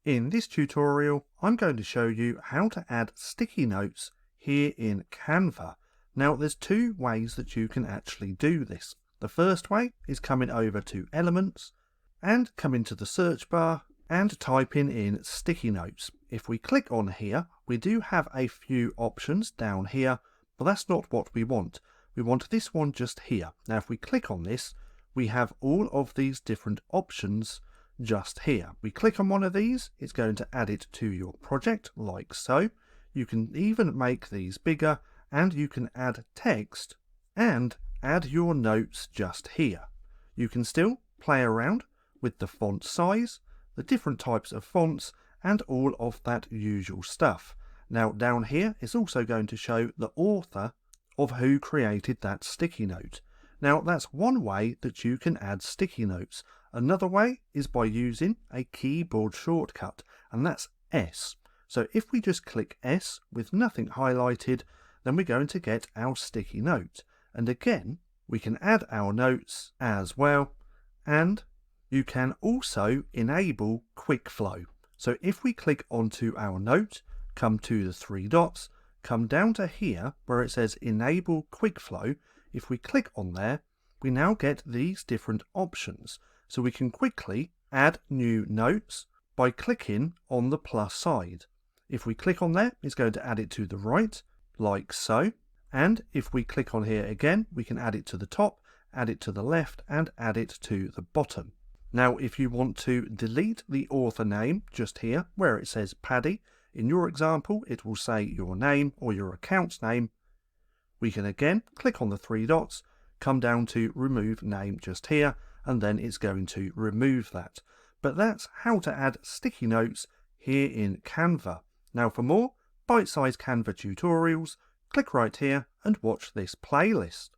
In this tutorial, I'm going to show you how to add sticky notes here in Canva. Now, there's two ways that you can actually do this. The first way is coming over to Elements and come into the search bar and typing in sticky notes. If we click on here, we do have a few options down here, but that's not what we want. We want this one just here. Now, if we click on this, we have all of these different options just here. We click on one of these, it's going to add it to your project like so. You can even make these bigger, and you can add text and add your notes just here. You can still play around with the font size, the different types of fonts, and all of that usual stuff. Now down here it's also going to show the author of who created that sticky note. Now that's one way that you can add sticky notes. Another way is by using a keyboard shortcut, and that's S. So if we just click S with nothing highlighted, then we're going to get our sticky note. And again, we can add our notes as well, and you can also enable quick flow. So if we click onto our note, come to the three dots, come down to here where it says enable quick flow, if we click on there, we now get these different options. So we can quickly add new notes by clicking on the plus side. If we click on there, it's going to add it to the right, like so. And if we click on here again, we can add it to the top, add it to the left, and add it to the bottom. Now, if you want to delete the author name just here, where it says Paddy, in your example, it will say your name or your account's name. We can again click on the three dots, come down to remove name just here, and then it's going to remove that. But that's how to add sticky notes here in Canva. Now for more bite-sized Canva tutorials, click right here and watch this playlist.